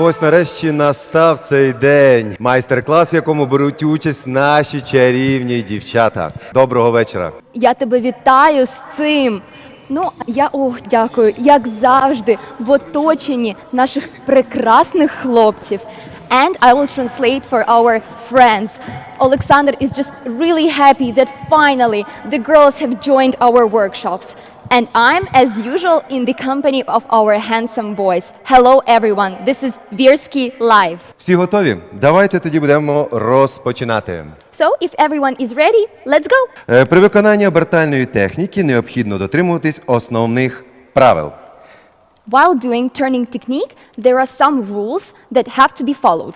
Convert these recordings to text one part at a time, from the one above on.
ось нарешті настав цей день. Майстер-клас, в якому беруть участь наші чарівні дівчата. Доброго вечора. Я тебе вітаю з цим. Дякую, як завжди, в оточенні наших прекрасних хлопців. And I will translate for our friends. Alexander is just really happy that finally the girls have joined our workshops. And I'm, as usual, in the company of our handsome boys. Hello, everyone. This is Virsky live. Всі готові? Давайте тоді будемо розпочинати. So, if everyone is ready, let's go. При виконанні обертальної техніки необхідно дотримуватись основних правил. While doing turning technique, there are some rules that have to be followed.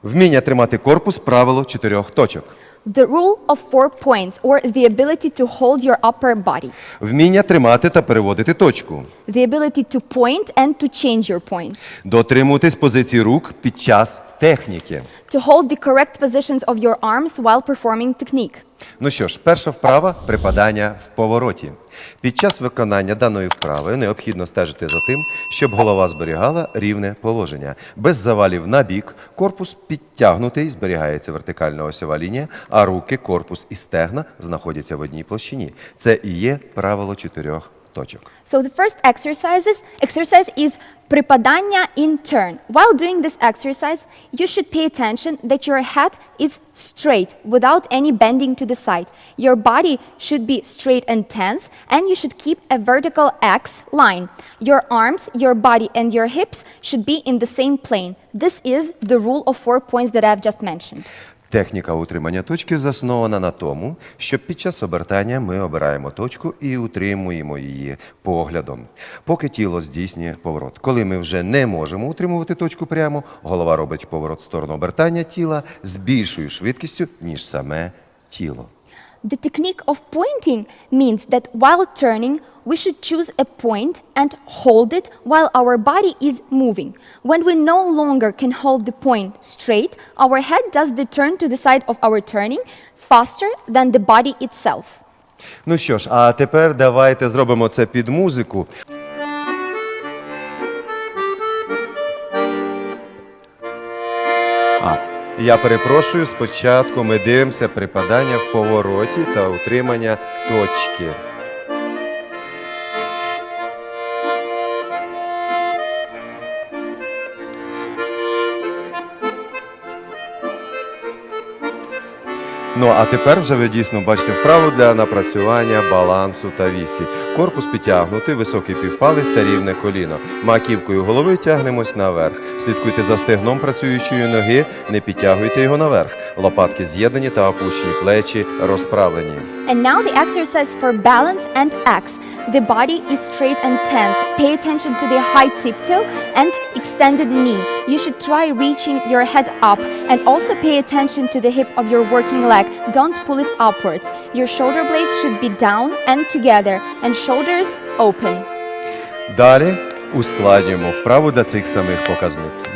Вміння тримати корпус – правило 4 точок. The rule of 4 points, or the ability to hold your upper body. Вміння тримати та переводити точку. The ability to point and to change your points. Дотримуватись позиції рук під час техніки. To hold the correct positions of your arms while performing technique. Ну що ж, перша вправа – припадання в повороті. Під час виконання даної вправи необхідно стежити за тим, щоб голова зберігала рівне положення. Без завалів на бік, корпус підтягнутий, зберігається вертикальна осьова лінія, а руки, корпус і стегна знаходяться в одній площині. Це і є правило 4 точок. So the first exercise is припадання in turn. While doing this exercise, you should pay attention that your head is straight without any bending to the side. Your body should be straight and tense, and you should keep a vertical X line. Your arms, your body, and your hips should be in the same plane. This is the rule of 4 points that I've just mentioned. Техніка утримання точки заснована на тому, що під час обертання ми обираємо точку і утримуємо її поглядом, поки тіло здійснює поворот. Коли ми вже не можемо утримувати точку прямо, голова робить поворот в сторону обертання тіла з більшою швидкістю, ніж саме тіло. The technique of pointing means that while turning, we should choose a point and hold it while our body is moving. When we no longer can hold the point straight, our head does the turn to the side of our turning faster than the body itself. Ну що ж, а тепер давайте зробимо це під музику. Я перепрошую, спочатку ми дивимося припадання в повороті та утримання точки. Ну, а тепер вже ви дійсно бачите вправу для напрацювання балансу та вісі. Корпус підтягнутий, високий півпалець та рівне коліно. Маківкою голови тягнемось наверх. Слідкуйте за стегном працюючої ноги, не підтягуйте його наверх. Лопатки з'єднані та опущені, плечі розправлені. And now the exercise for balance and X. The body is straight and tense. Pay attention to the high tiptoe and extended knee. You should try reaching your head up and also pay attention to the hip of your working leg. Don't pull it upwards. Your shoulder blades should be down and together and shoulders open. Далі ускладнюємо вправу для цих самих показників.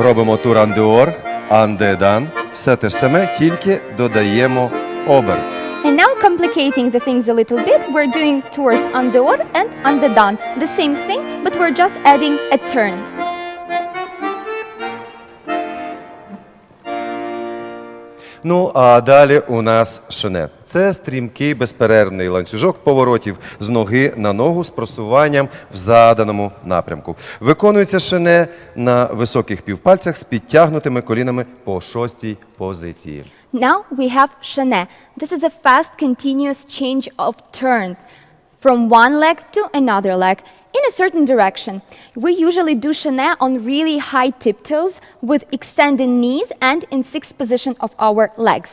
Робимо тур андеор, андедан. Все те ж саме, тільки додаємо оберт. And now complicating the things a little bit, we're doing tours andor and andedan. The same thing, but we're just adding a turn. Ну, а далі у нас шене. Це стрімкий безперервний ланцюжок поворотів з ноги на ногу з просуванням в заданому напрямку. Виконується шене на високих півпальцях з підтягнутими колінами по 6-й позиції. Now we have shene. This is a fast, continuous change of turn from one leg to another leg in a certain direction. We usually do shene on really high tiptoes with extended knees and in sixth position of our legs.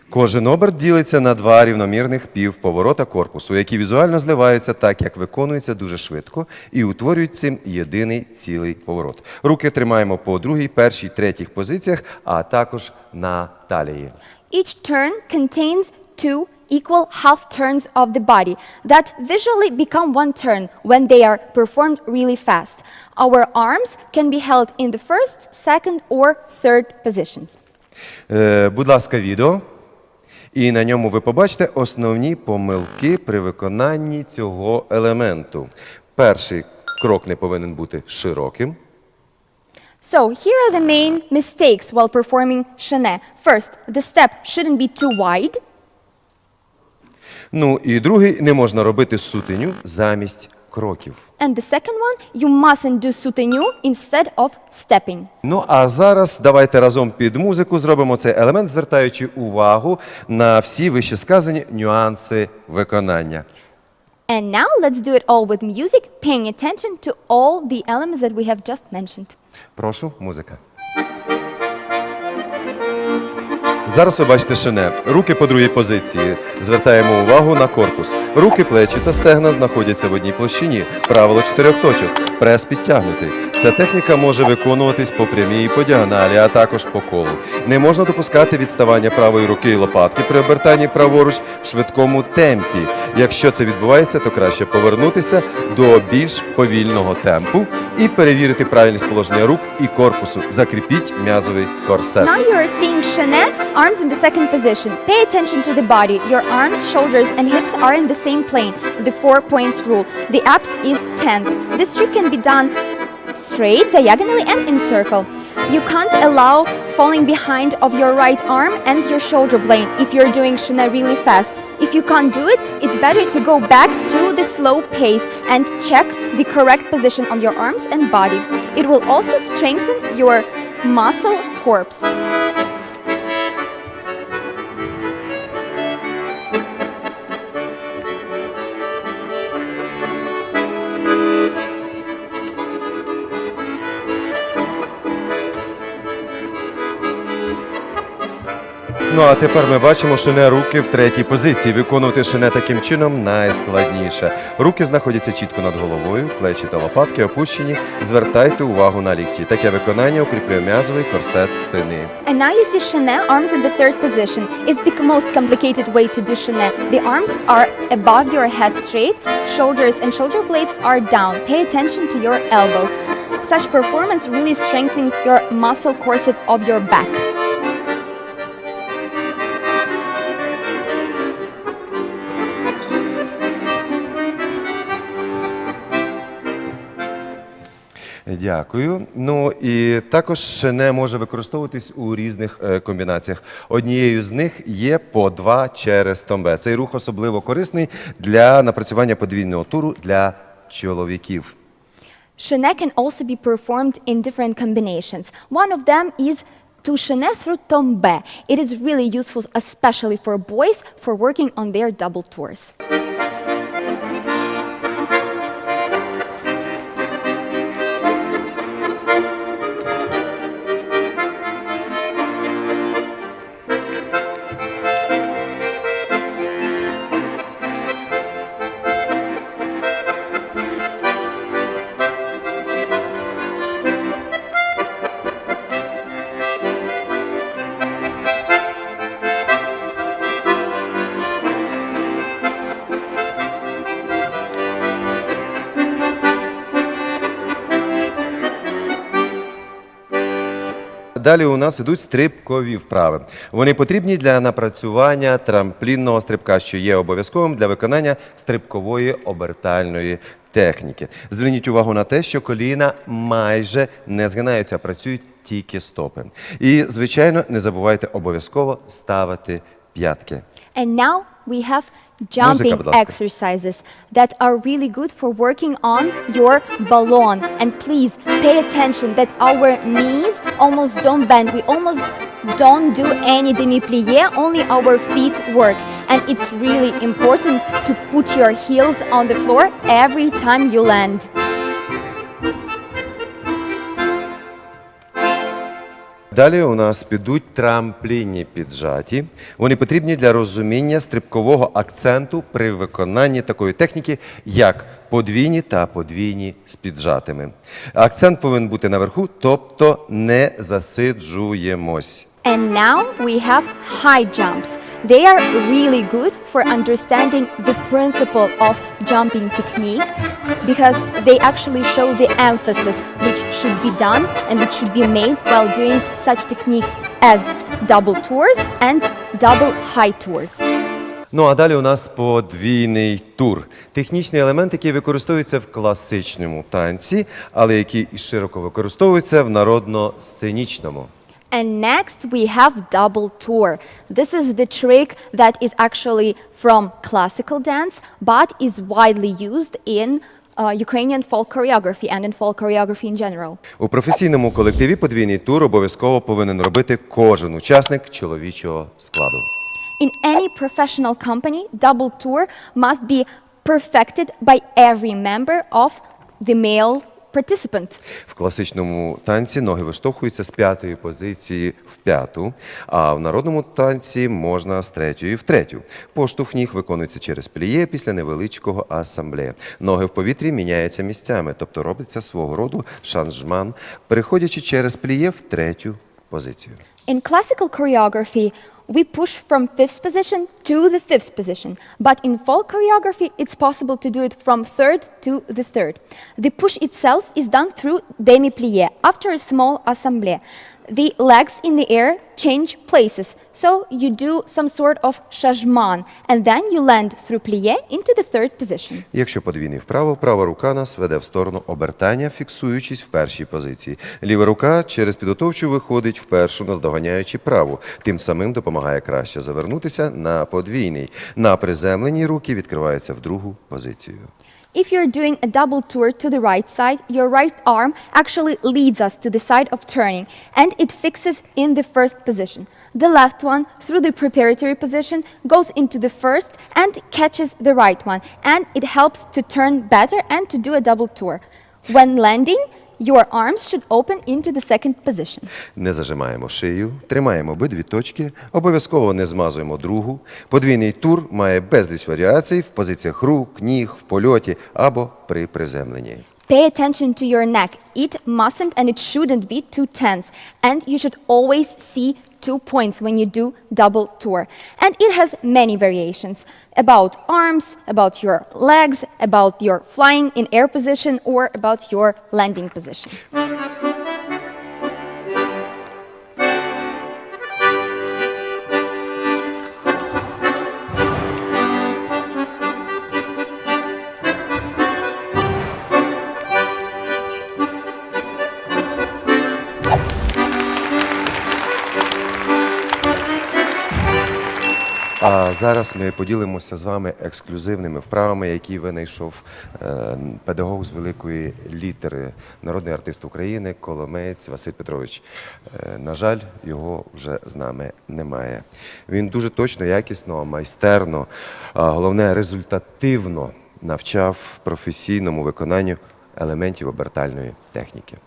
Кожен оберт ділиться на 2 рівномірних півповорота корпусу, які візуально зливаються так, як виконується дуже швидко, і утворюють цим єдиний цілий поворот. Руки тримаємо по 2-й, 1-й, 3-й позиціях, а також на талії. Each turn contains 2 equal half turns of the body that visually become one turn when they are performed really fast. Our arms can be held in the first, second or third positions. Будь ласка, відео. І на ньому ви побачите основні помилки при виконанні цього елементу. Перший крок не повинен бути широким. So here are the main mistakes while performing shene. First, the step shouldn't be too wide. Ну і другий, не можна робити сутеню замість кроків. And the second one, you mustn't do soutenu instead of stepping. Ну а зараз давайте разом під музику зробимо цей елемент, звертаючи увагу на всі вищесказані нюанси виконання. And now let's do it all with music, paying attention to all the elements that we have just mentioned. Прошу, музика. Зараз ви бачите шене. Руки по другій позиції. Звертаємо увагу на корпус. Руки, плечі та стегна знаходяться в одній площині. Правило 4 точок. Прес підтягнутий. Ця техніка може виконуватись по прямій і по діагоналі, а також по колу. Не можна допускати відставання правої руки і лопатки при обертанні праворуч в швидкому темпі. Якщо це відбувається, то краще повернутися до більш повільного темпу і перевірити правильність положення рук і корпусу. Закріпіть м'язовий корсет. Now you are seeing shene, arms in the second position. Pay attention to the body. Your arms, shoulders and hips are in the same plane. The 4 points rule. The abs is tense. This trick can be done straight, diagonally and in circle. You can't allow falling behind of your right arm and your shoulder blade if you're doing shene really fast. If you can't do it, it's better to go back to the slow pace and check the correct position of your arms and body. It will also strengthen your muscle corps. Ну а тепер ми бачимо шене руки в третій позиції. Виконувати шене таким чином найскладніше. Руки знаходяться чітко над головою, плечі та лопатки опущені. Звертайте увагу на лікті. Таке виконання укріплює м'язовий корсет спини. And now you see shene, arms in the third position. It's the most complicated way to do shene. The arms are above your head straight, shoulders and shoulder blades are down. Pay attention to your elbows. Such performance really strengthens your muscle corset of your back. Дякую. Ну і також шене може використовуватись у різних комбінаціях. Однією з них є по 2 через томбе. Цей рух особливо корисний для напрацювання подвійного туру для чоловіків. Shene can also be performed in different combinations. One of them is to shene through tombe. It is really useful, especially for boys, for working on their double tours. Далі у нас ідуть стрибкові вправи. Вони потрібні для напрацювання трамплінного стрибка, що є обов'язковим для виконання стрибкової обертальної техніки. Зверніть увагу на те, що коліна майже не згинаються, а працюють тільки стопи. І, звичайно, не забувайте обов'язково ставити п'ятки. And now we have jumping exercises that are really good for working on your balloon. And please pay attention that our knees almost don't bend. We almost don't do any demi-plie, only our feet work. And it's really important to put your heels on the floor every time you land. Далі у нас підуть трамплінні піджаті. Вони потрібні для розуміння стрибкового акценту при виконанні такої техніки, як подвійні та подвійні з піджатими. Акцент повинен бути наверху, тобто не засиджуємось. And now we have high jumps. They are really good for understanding the principle of jumping technique because they actually show the emphasis which should be done and which should be made while doing such techniques as double tours and double high tours. Ну а далі у нас подвійний тур. Технічний елемент, який використовується в класичному танці, але який і широко використовується в народно-сценічному. And next we have double tour. This is the trick that is actually from classical dance, but is widely used in Ukrainian folk choreography and in folk choreography in general. У професійному колективі подвійний тур обов'язково повинен робити кожен учасник чоловічого складу. In any professional company, double tour must be perfected by every member of the male participant. В класичному танці ноги виштовхуються з п'ятої позиції в п'яту, а в народному танці можна з третьої в третю. Поштовх ніг виконується через пліє після невеличкого асамбле. Ноги в повітрі міняються місцями, тобто робиться свого роду шанжман, переходячи через пліє в третю позицію. In classical choreography, we push from fifth position to the fifth position. But in folk choreography, it's possible to do it from third to the third. The push itself is done through demi-plié after a small assemblée. The legs in the air change places. So you do some sort of changement, and then you land through plié into the third position. Якщо подвійний вправо, права рука нас веде в сторону обертання, фіксуючись в першій позиції. Ліва рука через підготовчу виходить в першу, наздоганяючи праву. Тим самим допомагає краще завернутися на подвійний. На приземленій руки відкриваються в другу позицію. If you're doing a double tour to the right side, your right arm actually leads us to the side of turning, and it fixes in the first position. The left one, through the preparatory position, goes into the first and catches the right one, and it helps to turn better and to do a double tour. When landing, your arms should open into the second position. Не зажимаємо шию, тримаємо обидві точки, обов'язково не змазуємо другу. Подвійний тур має безліч варіацій в позиціях рук, ніг, в польоті або при приземленні. Pay attention to your neck. It mustn't and it shouldn't be too tense. And you should always see 2 points when you do double tour. And it has many variations about arms, about your legs, about your flying in air position, or about your landing position. А зараз ми поділимося з вами ексклюзивними вправами, які винайшов педагог з великої літери, народний артист України, Коломеєць Василь Петрович. На жаль, його вже з нами немає. Він дуже точно, якісно, майстерно, а головне результативно навчав професійному виконанню елементів обертальної техніки.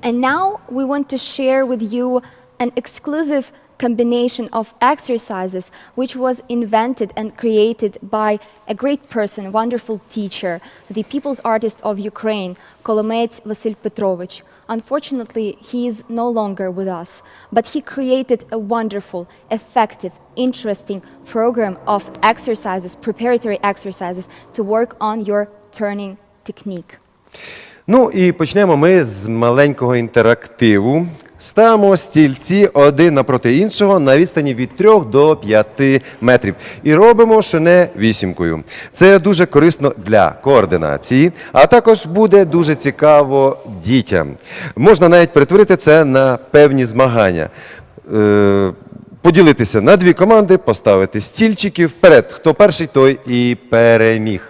And now we want to share with you an exclusive combination of exercises which was invented and created by a great person, a wonderful teacher, the people's artist of Ukraine, Kolomets Vasil Petrovich. Unfortunately, he is no longer with us, but he created a wonderful, effective, interesting program of exercises, preparatory exercises to work on your turning technique. Ну і почнемо ми з маленького інтерактиву. Ставимо стільці один напроти іншого на відстані від 3 до 5 метрів. І робимо шене вісімкою. Це дуже корисно для координації, а також буде дуже цікаво дітям. Можна навіть перетворити це на певні змагання. Поділитися на 2 команди, поставити стільчики вперед. Хто перший, той і переміг.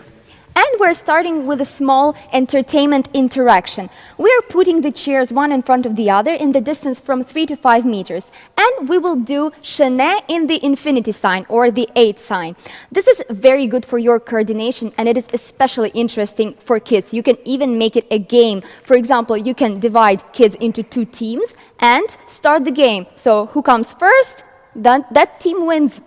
And we're starting with a small entertainment interaction. We're putting the chairs one in front of the other in the distance from 3 to 5 meters. And we will do shene in the infinity sign or the 8 sign. This is very good for your coordination and it is especially interesting for kids. You can even make it a game. For example, you can divide kids into 2 teams and start the game. So who comes first, that team wins.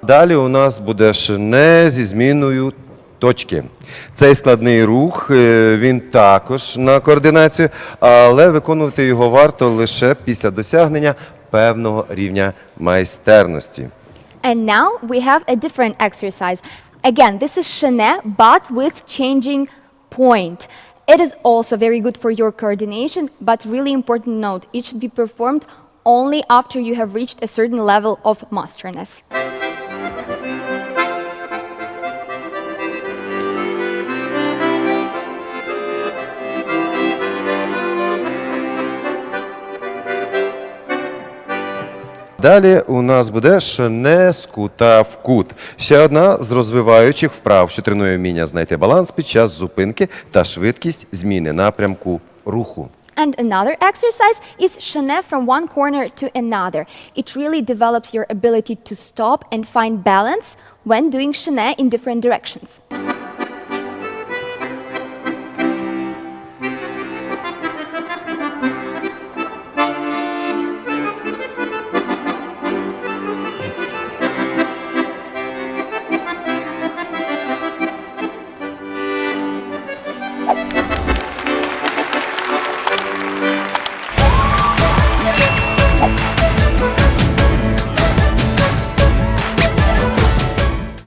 Далі у нас буде шене зі зміною точки. Цей складний рух, він також на координацію, але виконувати його варто лише після досягнення певного рівня майстерності. And now we have a different exercise. Again, this is shene, but with changing point. It is also very good for your coordination, but really important note, it should be performed only after you have reached a certain level of masterness. Далі у нас буде шене з кута в кут. Ще одна з розвиваючих вправ, що тренує вміння знайти баланс під час зупинки та швидкість зміни напрямку руху. And another exercise is shene from one corner to another. It really develops your ability to stop and find balance when doing shene in different directions.